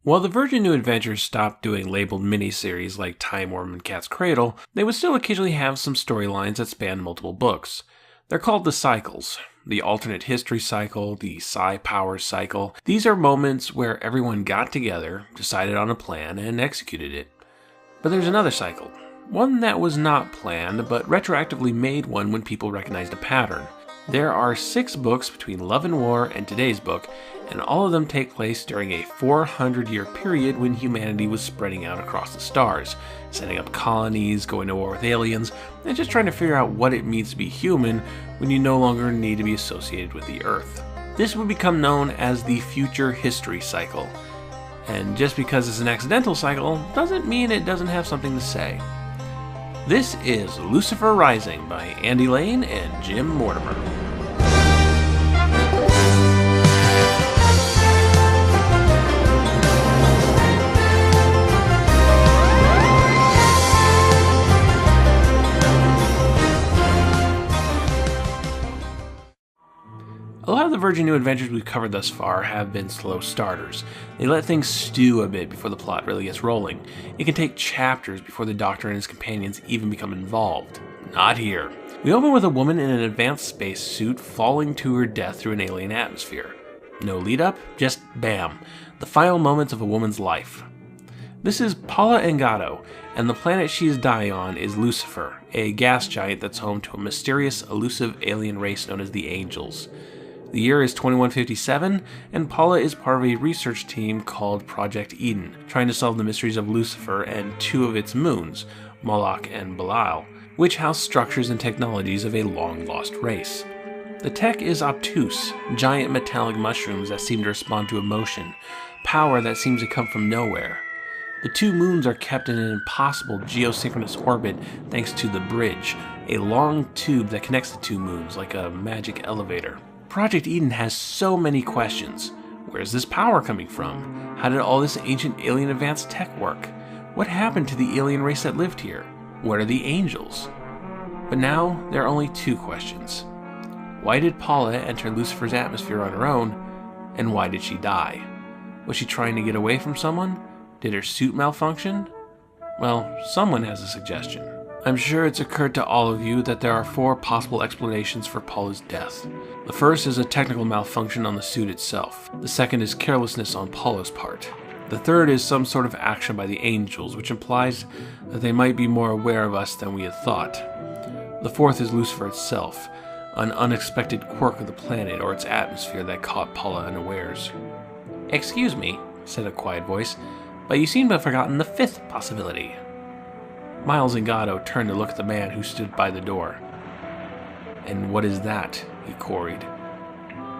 While the Virgin New Adventures stopped doing labeled miniseries like Time Worm and Cat's Cradle, they would still occasionally have some storylines that spanned multiple books. They're called the cycles. The alternate history cycle, the psi-powers cycle. These are moments where everyone got together, decided on a plan, and executed it. But there's another cycle. One that was not planned, but retroactively made one when people recognized a pattern. There are 6 books between Love and War and today's book, and all of them take place during a 400-year period when humanity was spreading out across the stars, setting up colonies, going to war with aliens, and just trying to figure out what it means to be human when you no longer need to be associated with the Earth. This would become known as the Future History Cycle. And just because it's an accidental cycle doesn't mean it doesn't have something to say. This is Lucifer Rising by Andy Lane and Jim Mortimore. A lot of the Virgin New Adventures we've covered thus far have been slow starters. They let things stew a bit before the plot really gets rolling. It can take chapters before the Doctor and his companions even become involved. Not here. We open with a woman in an advanced space suit falling to her death through an alien atmosphere. No lead up, just bam, the final moments of a woman's life. This is Paula Engado, and the planet she is dying on is Lucifer, a gas giant that's home to a mysterious, elusive alien race known as the Angels. The year is 2157, and Paula is part of a research team called Project Eden, trying to solve the mysteries of Lucifer and 2 of its moons, Moloch and Belial, which house structures and technologies of a long-lost race. The tech is obtuse, giant metallic mushrooms that seem to respond to emotion, power that seems to come from nowhere. The 2 moons are kept in an impossible geosynchronous orbit thanks to the bridge, a long tube that connects the 2 moons like a magic elevator. Project Eden has so many questions. Where's this power coming from? How did all this ancient alien advanced tech work? What happened to the alien race that lived here? What are the Angels? But now, there are only 2 questions. Why did Paula enter Lucifer's atmosphere on her own? And why did she die? Was she trying to get away from someone? Did her suit malfunction? Well, someone has a suggestion. I'm sure it's occurred to all of you that there are 4 possible explanations for Paula's death. The first is a technical malfunction on the suit itself. The second is carelessness on Paula's part. The third is some sort of action by the Angels, which implies that they might be more aware of us than we had thought. The fourth is Lucifer itself, an unexpected quirk of the planet or its atmosphere that caught Paula unawares. "Excuse me," said a quiet voice, "but you seem to have forgotten the 5th possibility." Miles Engado turned to look at the man who stood by the door. "And what is that?" he queried.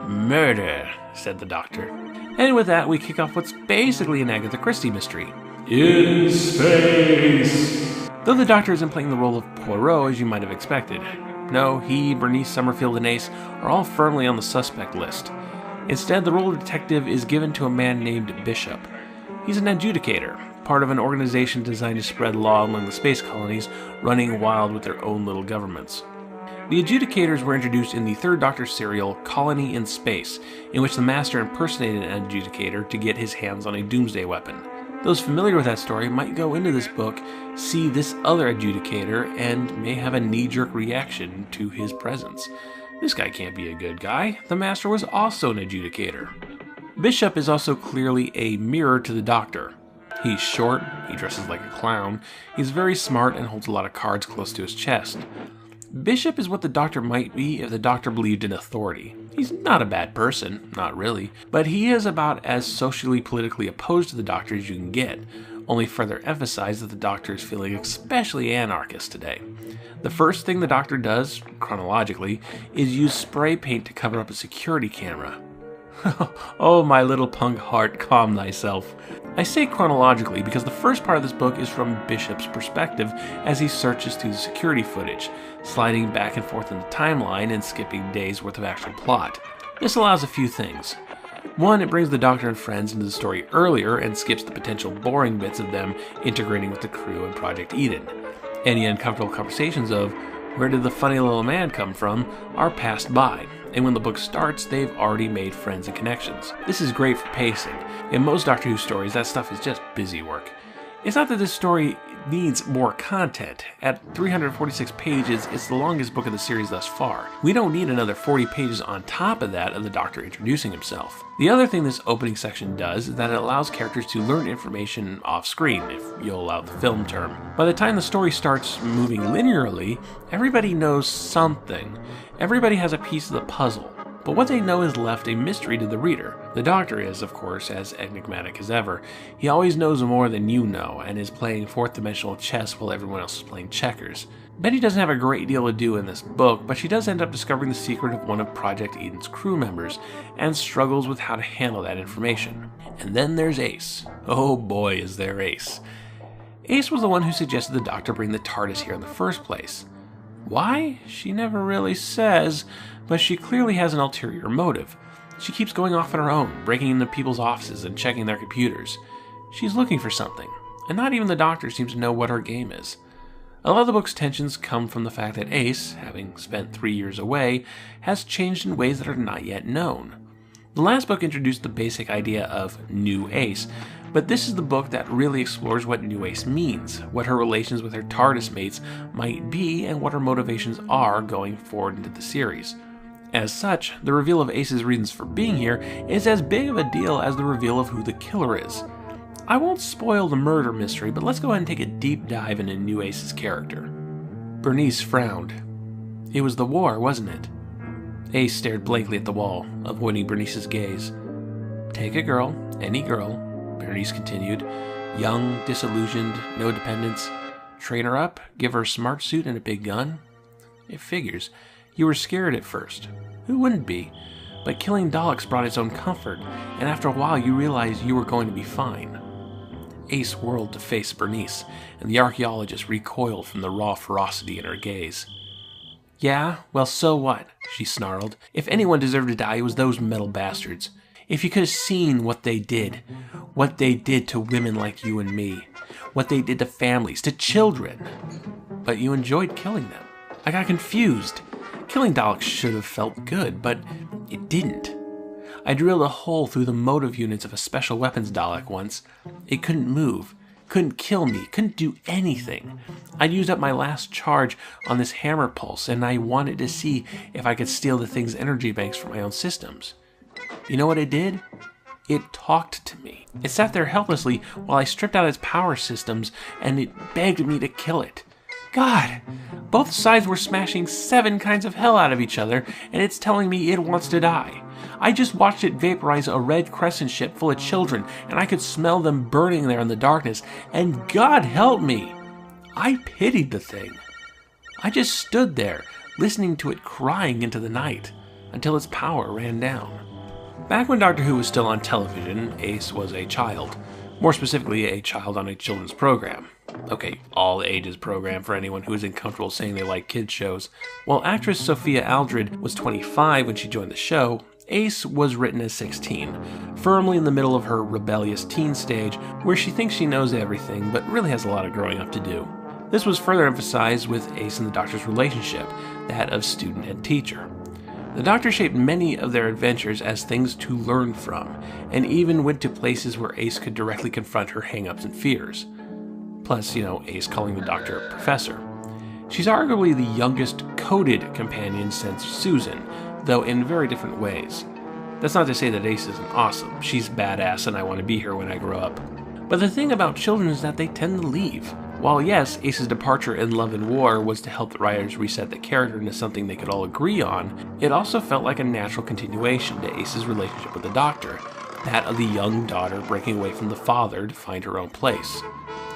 "Murder," said the Doctor. And with that, we kick off what's basically an Agatha Christie mystery. In space! Though the Doctor isn't playing the role of Poirot as you might have expected. No, he, Bernice Summerfield, and Ace are all firmly on the suspect list. Instead, the role of detective is given to a man named Bishop. He's an adjudicator, part of an organization designed to spread law among the space colonies, running wild with their own little governments. The adjudicators were introduced in the 3rd Doctor serial Colony in Space, in which the Master impersonated an adjudicator to get his hands on a doomsday weapon. Those familiar with that story might go into this book, see this other adjudicator, and may have a knee-jerk reaction to his presence. This guy can't be a good guy. The Master was also an adjudicator. Bishop is also clearly a mirror to the Doctor. He's short, he dresses like a clown, he's very smart and holds a lot of cards close to his chest. Bishop is what the Doctor might be if the Doctor believed in authority. He's not a bad person, not really, but he is about as socially politically opposed to the Doctor as you can get, only further emphasized that the Doctor is feeling especially anarchist today. The first thing the Doctor does, chronologically, is use spray paint to cover up a security camera. Oh, my little punk heart, calm thyself. I say chronologically because the first part of this book is from Bishop's perspective as he searches through the security footage, sliding back and forth in the timeline and skipping days worth of actual plot. This allows a few things. One, it brings the Doctor and friends into the story earlier and skips the potential boring bits of them integrating with the crew in Project Eden. Any uncomfortable conversations of, where did the funny little man come from, are passed by, and when the book starts, they've already made friends and connections. This is great for pacing, In most Doctor Who stories, that stuff is just busy work. It's not that this story needs more content. At 346 pages, it's the longest book of the series thus far. We don't need another 40 pages on top of that of the Doctor introducing himself. The other thing this opening section does is that it allows characters to learn information off screen, if you'll allow the film term. By the time the story starts moving linearly, everybody knows something. Everybody has a piece of the puzzle. But what they know is left a mystery to the reader. The Doctor is, of course, as enigmatic as ever. He always knows more than you know, and is playing fourth-dimensional chess while everyone else is playing checkers. Betty doesn't have a great deal to do in this book, but she does end up discovering the secret of one of Project Eden's crew members, and struggles with how to handle that information. And then there's Ace. Oh boy, is there Ace. Ace was the one who suggested the Doctor bring the TARDIS here in the first place. Why? She never really says, but she clearly has an ulterior motive. She keeps going off on her own, breaking into people's offices and checking their computers. She's looking for something, and not even the Doctor seems to know what her game is. A lot of the book's tensions come from the fact that Ace, having spent 3 years away, has changed in ways that are not yet known. The last book introduced the basic idea of New Ace, but this is the book that really explores what New Ace means, what her relations with her TARDIS mates might be, and what her motivations are going forward into the series. As such, the reveal of Ace's reasons for being here is as big of a deal as the reveal of who the killer is. I won't spoil the murder mystery, but let's go ahead and take a deep dive into New Ace's character. Bernice frowned. It was the war, wasn't it? Ace stared blankly at the wall, avoiding Bernice's gaze. Take a girl, any girl, Bernice continued. Young, disillusioned, no dependents. Train her up, give her a smart suit and a big gun. It figures. You were scared at first. Who wouldn't be? But killing Daleks brought its own comfort, and after a while you realized you were going to be fine. Ace whirled to face Bernice, and the archaeologist recoiled from the raw ferocity in her gaze. Yeah, well, so what? She snarled. If anyone deserved to die, it was those metal bastards. If you could have seen what they did to women like you and me, what they did to families, to children. But you enjoyed killing them. I got confused. Killing Daleks should have felt good, but it didn't. I drilled a hole through the motive units of a special weapons Dalek once. It couldn't move, couldn't kill me, couldn't do anything. I'd used up my last charge on this hammer pulse, and I wanted to see if I could steal the thing's energy banks from my own systems. You know what it did? It talked to me. It sat there helplessly while I stripped out its power systems, and it begged me to kill it. God! Both sides were smashing 7 kinds of hell out of each other, and it's telling me it wants to die. I just watched it vaporize a Red Crescent ship full of children, and I could smell them burning there in the darkness, and God help me! I pitied the thing. I just stood there, listening to it crying into the night, until its power ran down. Back when Doctor Who was still on television, Ace was a child. More specifically, a child on a children's program. Okay, all ages program for anyone who isn't comfortable saying they like kids shows. While actress Sophia Aldred was 25 when she joined the show, Ace was written as 16, firmly in the middle of her rebellious teen stage where she thinks she knows everything but really has a lot of growing up to do. This was further emphasized with Ace and the Doctor's relationship, that of student and teacher. The Doctor shaped many of their adventures as things to learn from, and even went to places where Ace could directly confront her hang-ups and fears. Plus, Ace calling the Doctor a professor. She's arguably the youngest coded companion since Susan, though in very different ways. That's not to say that Ace isn't awesome. She's badass and I want to be here when I grow up. But the thing about children is that they tend to leave. While yes, Ace's departure in Love and War was to help the writers reset the character into something they could all agree on, it also felt like a natural continuation to Ace's relationship with the Doctor, that of the young daughter breaking away from the father to find her own place.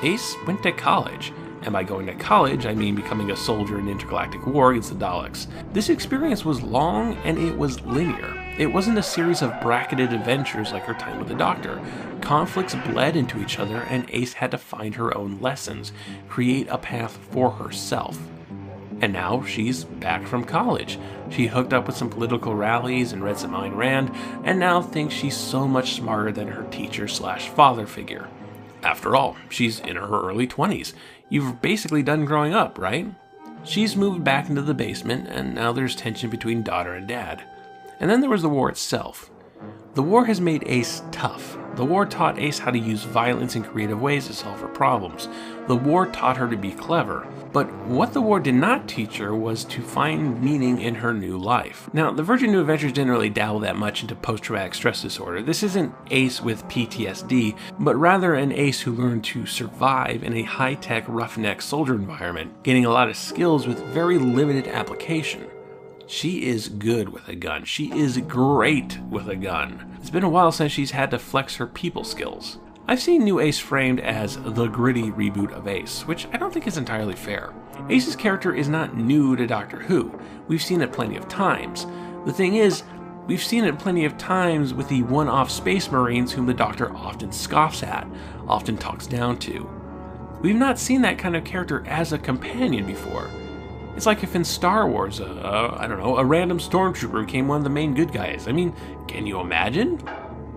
Ace went to college, and by going to college, I mean becoming a soldier in intergalactic war against the Daleks. This experience was long and it was linear. It wasn't a series of bracketed adventures like her time with the Doctor. Conflicts bled into each other, and Ace had to find her own lessons, create a path for herself. And now she's back from college. She hooked up with some political rallies and read some Ayn Rand, and now thinks she's so much smarter than her teacher/father figure. After all, she's in her early 20s. You've basically done growing up, right? She's moved back into the basement, and now there's tension between daughter and dad. And then there was the war itself. The war has made Ace tough. The war taught Ace how to use violence in creative ways to solve her problems. The war taught her to be clever. But what the war did not teach her was to find meaning in her new life. Now, the Virgin New Adventures didn't really dabble that much into post-traumatic stress disorder. This isn't Ace with PTSD, but rather an Ace who learned to survive in a high-tech, roughneck soldier environment, gaining a lot of skills with very limited application. She is good with a gun. She is great with a gun. It's been a while since she's had to flex her people skills. I've seen New Ace framed as the gritty reboot of Ace, which I don't think is entirely fair. Ace's character is not new to Doctor Who. We've seen it plenty of times. The thing is, we've seen it plenty of times with the one-off Space Marines whom the Doctor often scoffs at, often talks down to. We've not seen that kind of character as a companion before. It's like if in Star Wars, a random stormtrooper became one of the main good guys. I mean, can you imagine?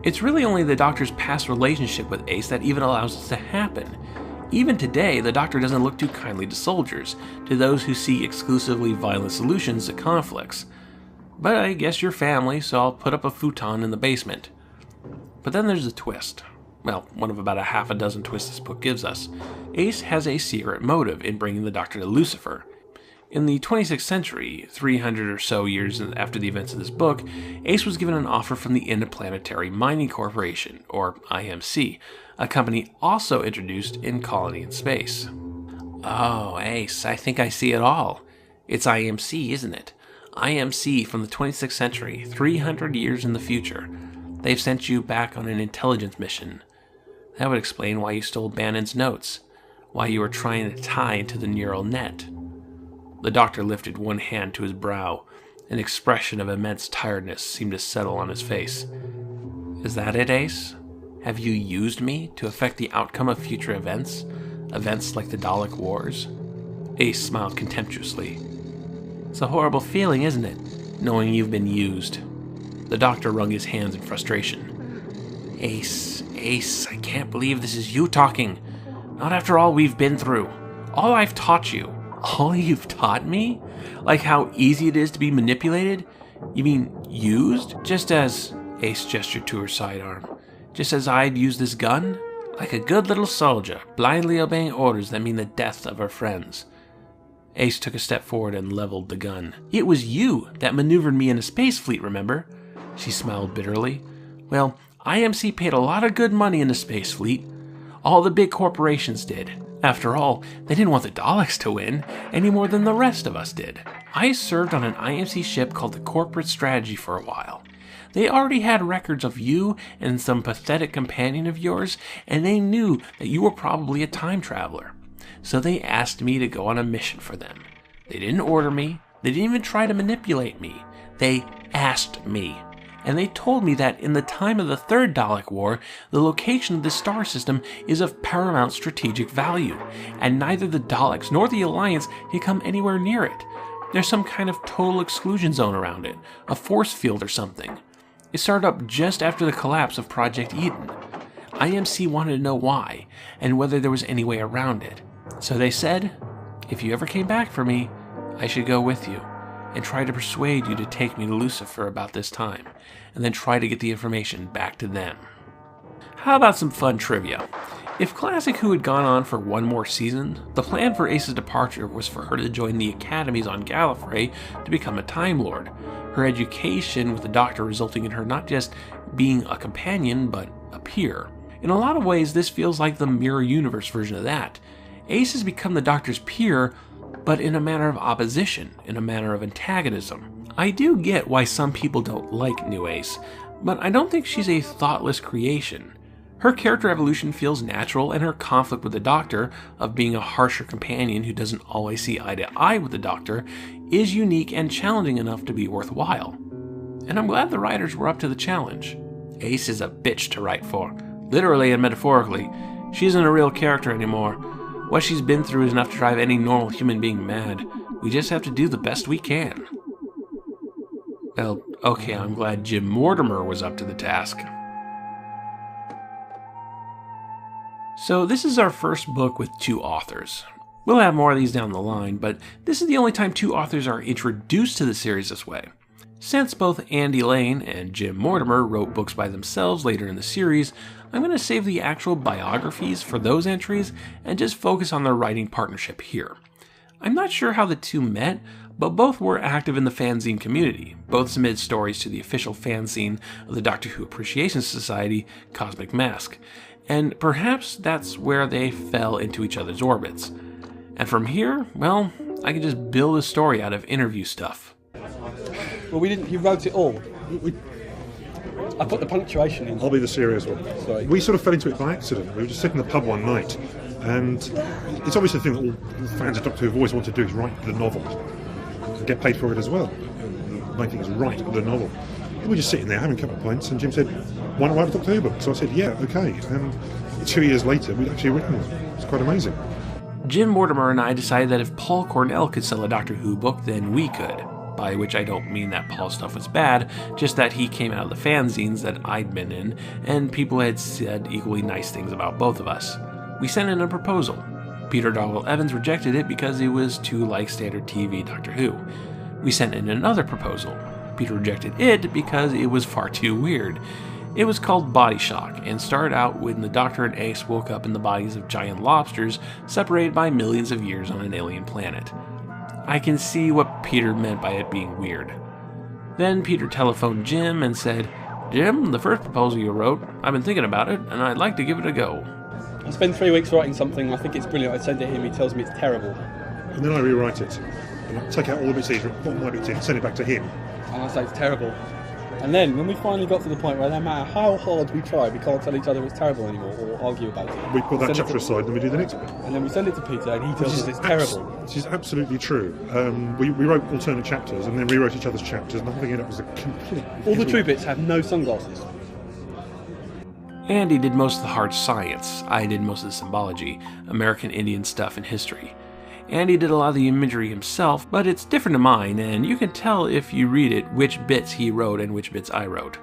It's really only the Doctor's past relationship with Ace that even allows this to happen. Even today, the Doctor doesn't look too kindly to soldiers, to those who see exclusively violent solutions to conflicts. But I guess you're family, so I'll put up a futon in the basement. But then there's a twist. Well, one of about a half a dozen twists this book gives us. Ace has a secret motive in bringing the Doctor to Lucifer. In the 26th century, 300 or so years after the events of this book, Ace was given an offer from the Interplanetary Mining Corporation, or IMC, a company also introduced in Colony in Space. Oh, Ace, I think I see it all. It's IMC, isn't it? IMC from the 26th century, 300 years in the future. They've sent you back on an intelligence mission. That would explain why you stole Bannon's notes, why you were trying to tie into the neural net. The Doctor lifted one hand to his brow. An expression of immense tiredness seemed to settle on his face. Is that it, Ace? Have you used me to affect the outcome of future events? Events like the Dalek Wars? Ace smiled contemptuously. It's a horrible feeling, isn't it? Knowing you've been used. The Doctor wrung his hands in frustration. Ace, I can't believe this is you talking. Not after all we've been through. All I've taught you. All you've taught me? Like how easy it is to be manipulated? You mean used? Just as... Ace gestured to her sidearm. Just as I'd use this gun? Like a good little soldier, blindly obeying orders that mean the death of her friends. Ace took a step forward and leveled the gun. It was you that maneuvered me in a space fleet, remember? She smiled bitterly. Well, IMC paid a lot of good money in the space fleet. All the big corporations did. After all, they didn't want the Daleks to win, any more than the rest of us did. I served on an IMC ship called the Corporate Strategy for a while. They already had records of you and some pathetic companion of yours, and they knew that you were probably a time traveler. So they asked me to go on a mission for them. They didn't order me. They didn't even try to manipulate me. They asked me. And they told me that in the time of the Third Dalek War, the location of this star system is of paramount strategic value, and neither the Daleks nor the Alliance can come anywhere near it. There's some kind of total exclusion zone around it, a force field or something. It started up just after the collapse of Project Eden. IMC wanted to know why, and whether there was any way around it. So they said, if you ever came back for me, I should go with you, and try to persuade you to take me to Lucifer about this time, and then try to get the information back to them. How about some fun trivia? If Classic Who had gone on for one more season, the plan for Ace's departure was for her to join the academies on Gallifrey to become a Time Lord, her education with the Doctor resulting in her not just being a companion, but a peer. In a lot of ways, this feels like the Mirror Universe version of that. Ace has become the Doctor's peer, but in a manner of opposition, in a manner of antagonism. I do get why some people don't like New Ace, but I don't think she's a thoughtless creation. Her character evolution feels natural, and her conflict with the Doctor, of being a harsher companion who doesn't always see eye to eye with the Doctor, is unique and challenging enough to be worthwhile. And I'm glad the writers were up to the challenge. Ace is a bitch to write for, literally and metaphorically. She isn't a real character anymore. What she's been through is enough to drive any normal human being mad. We just have to do the best we can. Well, okay, I'm glad Jim Mortimer was up to the task. So this is our first book with two authors. We'll have more of these down the line, but this is the only time two authors are introduced to the series this way. Since both Andy Lane and Jim Mortimer wrote books by themselves later in the series, I'm going to save the actual biographies for those entries and just focus on their writing partnership here. I'm not sure how the two met, but both were active in the fanzine community. Both submitted stories to the official fanzine of the Doctor Who Appreciation Society, Cosmic Mask, and perhaps that's where they fell into each other's orbits. And from here, well, I can just build a story out of interview stuff. Well, we didn't. He wrote it all. I put the punctuation in. I'll be the serious one. Sorry. We sort of fell into it by accident. We were just sitting in the pub one night, and it's obviously the thing that all fans of Doctor Who have always wanted to do is write the novel and get paid for it as well. The main thing is write the novel. We were just sitting there having a couple of pints, and Jim said, "Why not write a Doctor Who book?" So I said, "Yeah, okay." And 2 years later, we'd actually written it. It's quite amazing. Jim Mortimer and I decided that if Paul Cornell could sell a Doctor Who book, then we could. By which I don't mean that Paul's stuff was bad, just that he came out of the fanzines that I'd been in, and people had said equally nice things about both of us. We sent in a proposal. Peter Dogwell Evans rejected it because it was too like standard TV Doctor Who. We sent in another proposal. Peter rejected it because it was far too weird. It was called Body Shock, and started out when the Doctor and Ace woke up in the bodies of giant lobsters separated by millions of years on an alien planet. I can see what Peter meant by it being weird. Then Peter telephoned Jim and said, "Jim, the first proposal you wrote, I've been thinking about it, and I'd like to give it a go." I spend 3 weeks writing something, I think it's brilliant, I send it to him, he tells me it's terrible. And then I rewrite it. And I take out all the bits easier, put my bits in, send it back to him. And I say it's terrible. And then, when we finally got to the point where no matter how hard we try, we can't tell each other it's terrible anymore, or argue about it. We put that chapter aside and we do the next one. And then we send it to Peter and he tells us it's terrible. This is absolutely true. We wrote alternate chapters and then rewrote each other's chapters, and I think it was a complete... All the true bits have no sunglasses. Andy did most of the hard science. I did most of the symbology, American Indian stuff and history. Andy did a lot of the imagery himself, but it's different to mine, and you can tell if you read it which bits he wrote and which bits I wrote.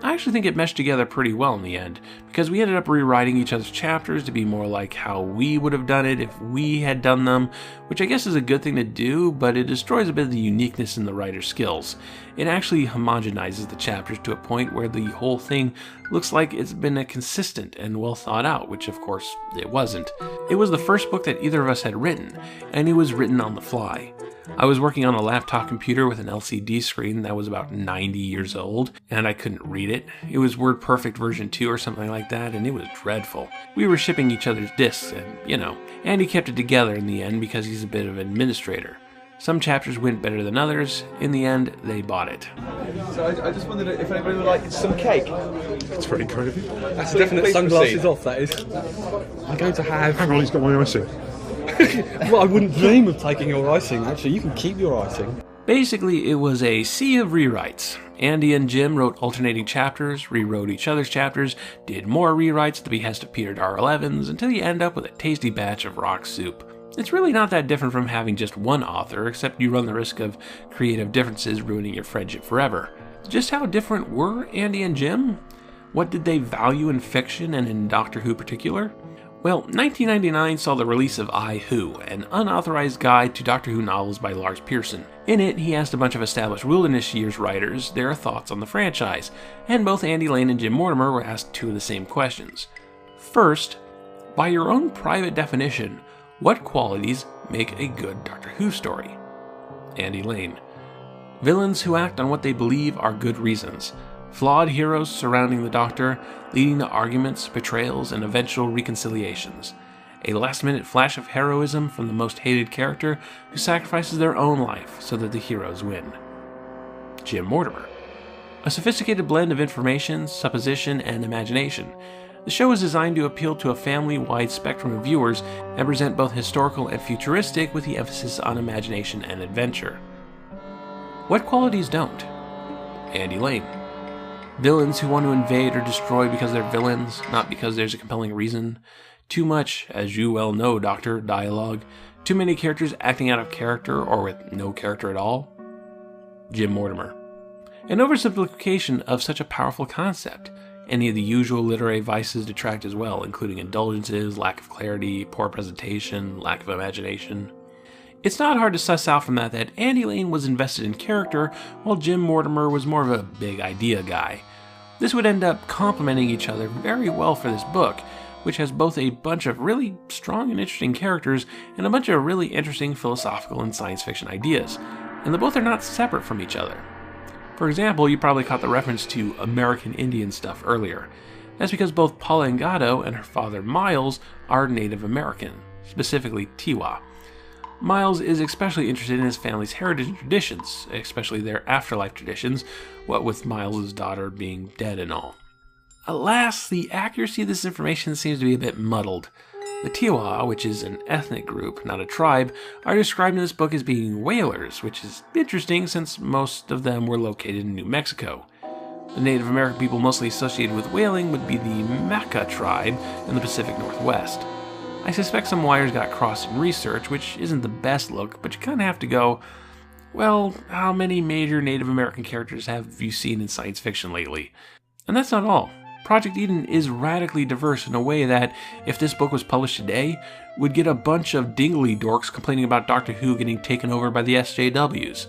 I actually think it meshed together pretty well in the end, because we ended up rewriting each other's chapters to be more like how we would have done it if we had done them, which I guess is a good thing to do, but it destroys a bit of the uniqueness in the writer's skills. It actually homogenizes the chapters to a point where the whole thing looks like it's been a consistent and well thought out, which of course it wasn't. It was the first book that either of us had written, and it was written on the fly. I was working on a laptop computer with an LCD screen that was about 90 years old, and I couldn't read it. It was WordPerfect version 2 or something like that, and it was dreadful. We were shipping each other's discs, and Andy kept it together in the end because he's a bit of an administrator. Some chapters went better than others. In the end, they bought it. So I just wondered if anybody would like some cake. That's very kind of you. That's definite sunglasses off, that is. I'm going to have... Hang on, he's got my icing. Well, I wouldn't dream of taking your icing, actually. You can keep your icing. Basically, it was a sea of rewrites. Andy and Jim wrote alternating chapters, rewrote each other's chapters, did more rewrites at the behest of Peter Darrell Evans, until you end up with a tasty batch of rock soup. It's really not that different from having just one author, except you run the risk of creative differences ruining your friendship forever. Just how different were Andy and Jim? What did they value in fiction and in Doctor Who particular? Well, 1999 saw the release of I Who, an unauthorized guide to Doctor Who novels by Lars Pearson. In it, he asked a bunch of established Wilderness Years writers their thoughts on the franchise, and both Andy Lane and Jim Mortimer were asked two of the same questions. First, by your own private definition, what qualities make a good Doctor Who story? Andy Lane. Villains who act on what they believe are good reasons. Flawed heroes surrounding the Doctor, leading to arguments, betrayals, and eventual reconciliations. A last-minute flash of heroism from the most hated character who sacrifices their own life so that the heroes win. Jim Mortimer. A sophisticated blend of information, supposition, and imagination. The show is designed to appeal to a family-wide spectrum of viewers and present both historical and futuristic with the emphasis on imagination and adventure. What qualities don't? Andy Lane. Villains who want to invade or destroy because they're villains, not because there's a compelling reason. Too much, as you well know, Doctor, dialogue. Too many characters acting out of character or with no character at all. Jim Mortimer. An oversimplification of such a powerful concept. Any of the usual literary vices detract as well, including indulgences, lack of clarity, poor presentation, lack of imagination. It's not hard to suss out from that Andy Lane was invested in character, while Jim Mortimer was more of a big idea guy. This would end up complementing each other very well for this book, which has both a bunch of really strong and interesting characters and a bunch of really interesting philosophical and science fiction ideas, and the both are not separate from each other. For example, you probably caught the reference to American Indian stuff earlier. That's because both Paula Engato and her father Miles are Native American, specifically Tiwa. Miles is especially interested in his family's heritage and traditions, especially their afterlife traditions, what with Miles' daughter being dead and all. Alas, the accuracy of this information seems to be a bit muddled. The Tiwa, which is an ethnic group, not a tribe, are described in this book as being whalers, which is interesting since most of them were located in New Mexico. The Native American people mostly associated with whaling would be the Maca tribe in the Pacific Northwest. I suspect some wires got crossed in research, which isn't the best look, but you kind of have to go, well, how many major Native American characters have you seen in science fiction lately? And that's not all. Project Eden is radically diverse in a way that, if this book was published today, would get a bunch of dingly dorks complaining about Doctor Who getting taken over by the SJWs.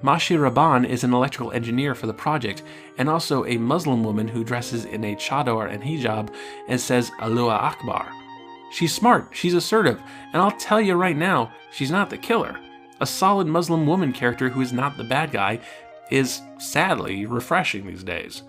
Mashi Raban is an electrical engineer for the project, and also a Muslim woman who dresses in a chador and hijab and says Allahu Akbar. She's smart, she's assertive, and I'll tell you right now, she's not the killer. A solid Muslim woman character who is not the bad guy is, sadly, refreshing these days.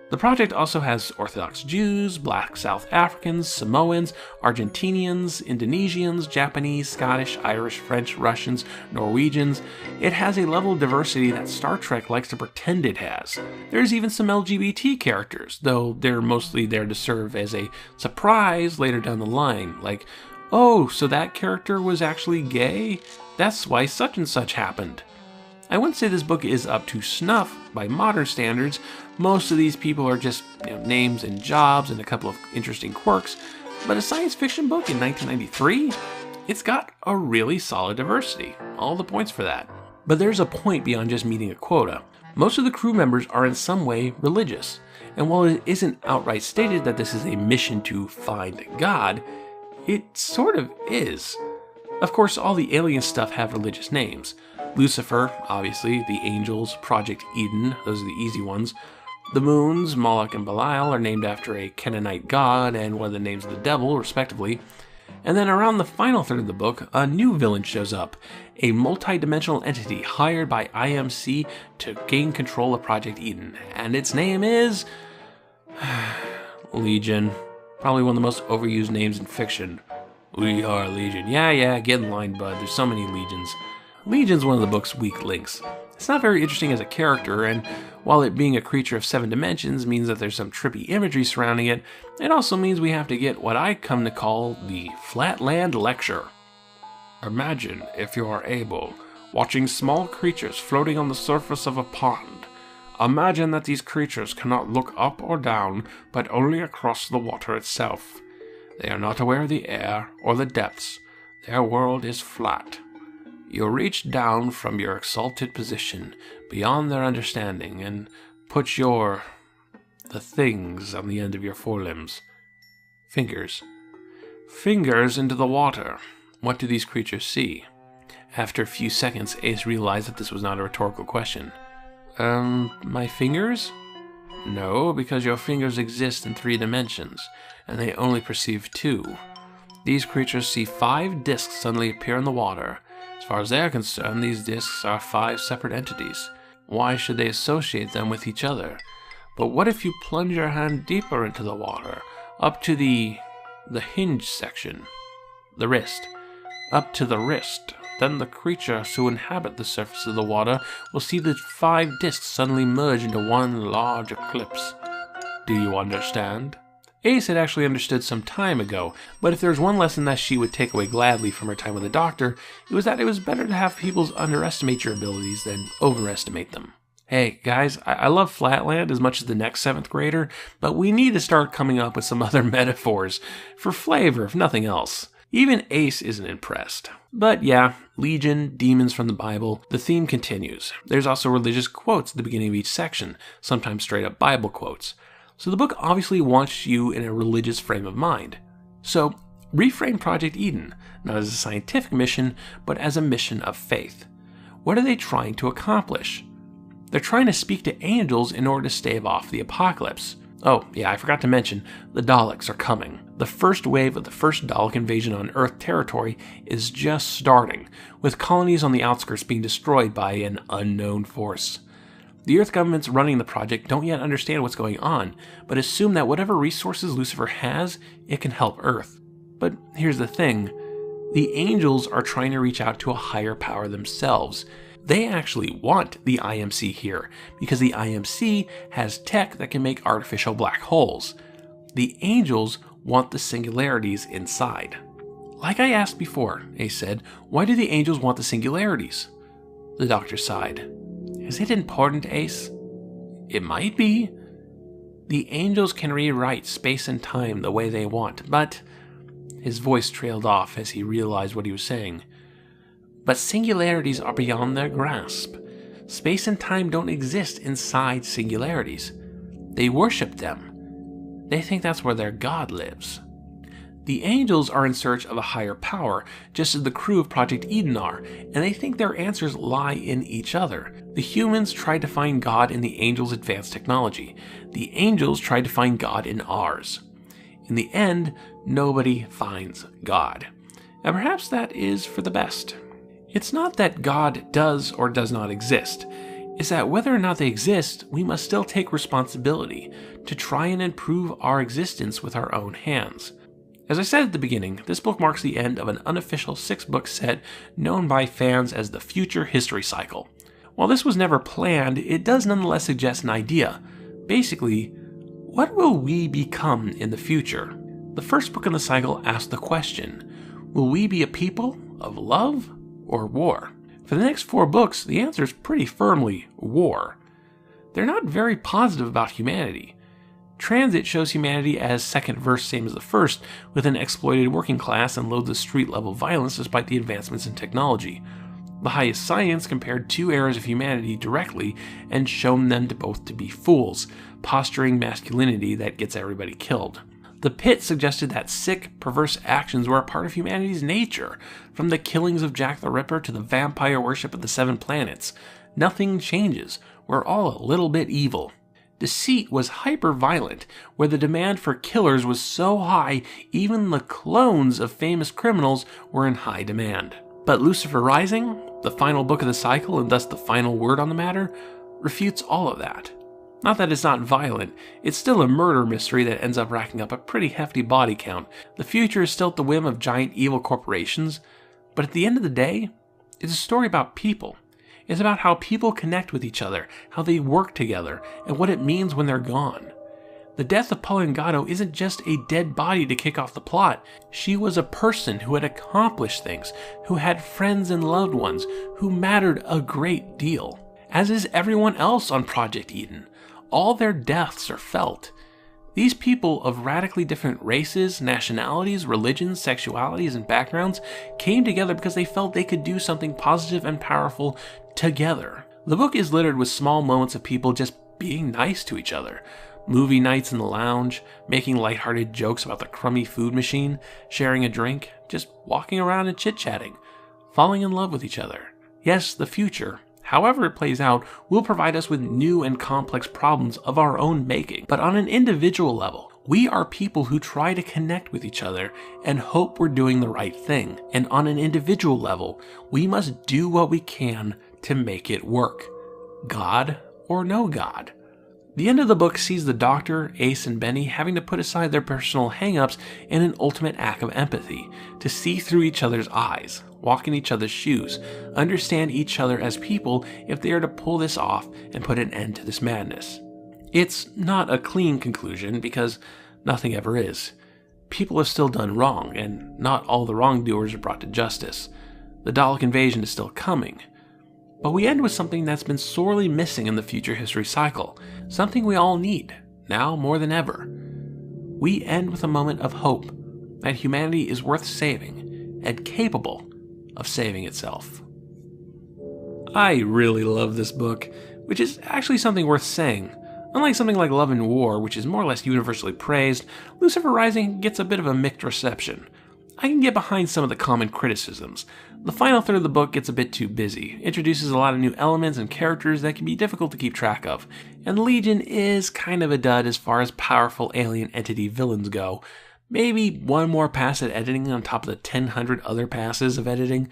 The project also has Orthodox Jews, Black South Africans, Samoans, Argentinians, Indonesians, Japanese, Scottish, Irish, French, Russians, Norwegians. It has a level of diversity that Star Trek likes to pretend it has. There's even some LGBT characters, though they're mostly there to serve as a surprise later down the line, like, oh, so that character was actually gay? That's why such and such happened. I wouldn't say this book is up to snuff by modern standards. Most of these people are just names and jobs and a couple of interesting quirks, but a science fiction book in 1993? It's got a really solid diversity. All the points for that. But there's a point beyond just meeting a quota. Most of the crew members are in some way religious, and while it isn't outright stated that this is a mission to find God, it sort of is. Of course, all the alien stuff have religious names. Lucifer, obviously, the angels, Project Eden, those are the easy ones. The moons, Moloch and Belial, are named after a Canaanite god and one of the names of the devil, respectively. And then around the final third of the book, a new villain shows up, a multi-dimensional entity hired by IMC to gain control of Project Eden, and its name is... Legion. Probably one of the most overused names in fiction. We are Legion. Yeah, get in line, bud. There's so many Legions. Legion's one of the book's weak links. It's not very interesting as a character, and while it being a creature of 7 dimensions means that there's some trippy imagery surrounding it, it also means we have to get what I come to call the Flatland Lecture. Imagine, if you are able, watching small creatures floating on the surface of a pond. Imagine that these creatures cannot look up or down, but only across the water itself. They are not aware of the air or the depths. Their world is flat. You reach down from your exalted position, beyond their understanding, and put the things on the end of your forelimbs. Fingers into the water. What do these creatures see? After a few seconds, Ace realized that this was not a rhetorical question. My fingers? No, because your fingers exist in 3 dimensions, and they only perceive 2. These creatures see 5 discs suddenly appear in the water. As far as they are concerned, these discs are 5 separate entities. Why should they associate them with each other? But what if you plunge your hand deeper into the water, up to the hinge section, the wrist, up to the wrist? Then the creatures who inhabit the surface of the water will see the 5 discs suddenly merge into one large eclipse. Do you understand? Ace had actually understood some time ago, but if there was one lesson that she would take away gladly from her time with the Doctor, it was that it was better to have people underestimate your abilities than overestimate them. Hey, guys, I love Flatland as much as the next 7th grader, but we need to start coming up with some other metaphors, for flavor, if nothing else. Even Ace isn't impressed. But yeah, Legion, demons from the Bible, the theme continues. There's also religious quotes at the beginning of each section, sometimes straight up Bible quotes. So the book obviously wants you in a religious frame of mind. So Reframe Project Eden, not as a scientific mission, but as a mission of faith. What are they trying to accomplish? They're trying to speak to angels in order to stave off the apocalypse. Oh, yeah, I forgot to mention, the Daleks are coming. The first wave of the first Dalek invasion on Earth territory is just starting, with colonies on the outskirts being destroyed by an unknown force. The Earth governments running the project don't yet understand what's going on, but assume that whatever resources Lucifer has, it can help Earth. But here's the thing, the angels are trying to reach out to a higher power themselves. They actually want the IMC here, because the IMC has tech that can make artificial black holes. The angels want the singularities inside. Like I asked before, Ace said, why do the angels want the singularities? The Doctor sighed. Is it important, Ace? It might be. The angels can rewrite space and time the way they want, but... His voice trailed off as he realized what he was saying. But singularities are beyond their grasp. Space and time don't exist inside singularities. They worship them. They think that's where their God lives. The angels are in search of a higher power, just as the crew of Project Eden are, and they think their answers lie in each other. The humans tried to find God in the angels' advanced technology. The angels tried to find God in ours. In the end, nobody finds God. And perhaps that is for the best. It's not that God does or does not exist. It's that whether or not they exist, we must still take responsibility to try and improve our existence with our own hands. As I said at the beginning, this book marks the end of an unofficial 6-book set known by fans as the Future History Cycle. While this was never planned, it does nonetheless suggest an idea. Basically, what will we become in the future? The first book in the cycle asks the question, will we be a people of love or war? For the next 4 books, the answer is pretty firmly war. They're not very positive about humanity. Transit shows humanity as second verse same as the first, with an exploited working class and loads of street-level violence despite the advancements in technology. The highest science compared 2 eras of humanity directly and shown them to both to be fools, posturing masculinity that gets everybody killed. The Pit suggested that sick, perverse actions were a part of humanity's nature, from the killings of Jack the Ripper to the vampire worship of the 7 planets. Nothing changes. We're all a little bit evil. Deceit was hyper-violent, where the demand for killers was so high, even the clones of famous criminals were in high demand. But Lucifer Rising, the final book of the cycle and thus the final word on the matter, refutes all of that. Not that it's not violent, it's still a murder mystery that ends up racking up a pretty hefty body count. The future is still at the whim of giant evil corporations, but at the end of the day, it's a story about people. It's about how people connect with each other, how they work together, and what it means when they're gone. The death of Polengado isn't just a dead body to kick off the plot. She was a person who had accomplished things, who had friends and loved ones, who mattered a great deal. As is everyone else on Project Eden. All their deaths are felt. These people of radically different races, nationalities, religions, sexualities, and backgrounds came together because they felt they could do something positive and powerful together. The book is littered with small moments of people just being nice to each other. Movie nights in the lounge, making lighthearted jokes about the crummy food machine, sharing a drink, just walking around and chit-chatting, falling in love with each other. Yes, the future, however it plays out, will provide us with new and complex problems of our own making. But on an individual level, we are people who try to connect with each other and hope we're doing the right thing. And on an individual level, we must do what we can to make it work. God or no God. The end of the book sees the Doctor, Ace, and Benny having to put aside their personal hang-ups in an ultimate act of empathy, to see through each other's eyes, walk in each other's shoes, understand each other as people if they are to pull this off and put an end to this madness. It's not a clean conclusion, because nothing ever is. People have still done wrong, and not all the wrongdoers are brought to justice. The Dalek invasion is still coming. But we end with something that's been sorely missing in the Future History Cycle, something we all need, now more than ever. We end with a moment of hope that humanity is worth saving and capable of saving itself. I really love this book, which is actually something worth saying. Unlike something like Love and War, which is more or less universally praised, Lucifer Rising gets a bit of a mixed reception. I can get behind some of the common criticisms. The final third of the book gets a bit too busy, introduces a lot of new elements and characters that can be difficult to keep track of, and Legion is kind of a dud as far as powerful alien entity villains go. Maybe one more pass at editing on top of the 1,000 other passes of editing,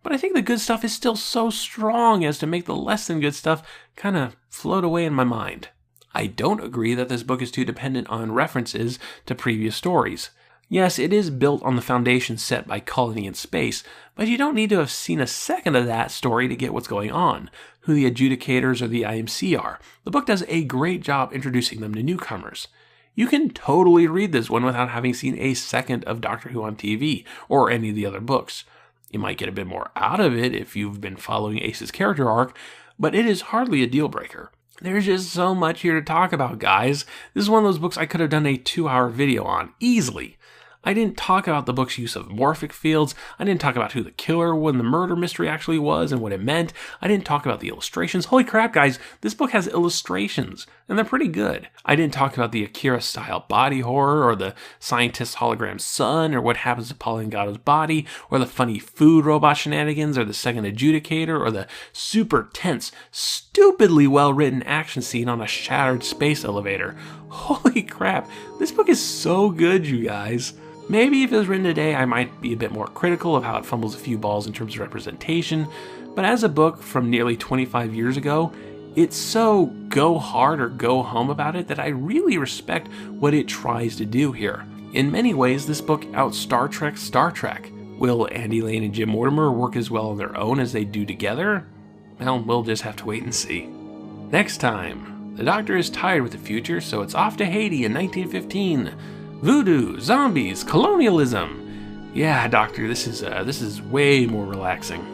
but I think the good stuff is still so strong as to make the less than good stuff kind of float away in my mind. I don't agree that this book is too dependent on references to previous stories. Yes, it is built on the foundation set by Colony in Space, but you don't need to have seen a second of that story to get what's going on, who the Adjudicators or the IMC are. The book does a great job introducing them to newcomers. You can totally read this one without having seen a second of Doctor Who on TV, or any of the other books. You might get a bit more out of it if you've been following Ace's character arc, but it is hardly a deal breaker. There's just so much here to talk about, guys. This is one of those books I could have done a 2-hour video on, easily. I didn't talk about the book's use of morphic fields. I didn't talk about who the killer when the murder mystery actually was and what it meant. I didn't talk about the illustrations. Holy crap, guys, this book has illustrations, and they're pretty good. I didn't talk about the Akira-style body horror, or the scientist's hologram son, or what happens to Polyngado's body, or the funny food robot shenanigans, or the second adjudicator, or the super tense, stupidly well-written action scene on a shattered space elevator. Holy crap, this book is so good, you guys. Maybe if it was written today, I might be a bit more critical of how it fumbles a few balls in terms of representation, but as a book from nearly 25 years ago, it's so go hard or go home about it that I really respect what it tries to do here. In many ways, this book out-Star Trek Star Trek. Will Andy Lane and Jim Mortimore work as well on their own as they do together? Well, we'll just have to wait and see. Next time, the Doctor is tired with the future, so it's off to Haiti in 1915. Voodoo, zombies, colonialism. Yeah, Doctor, this is way more relaxing.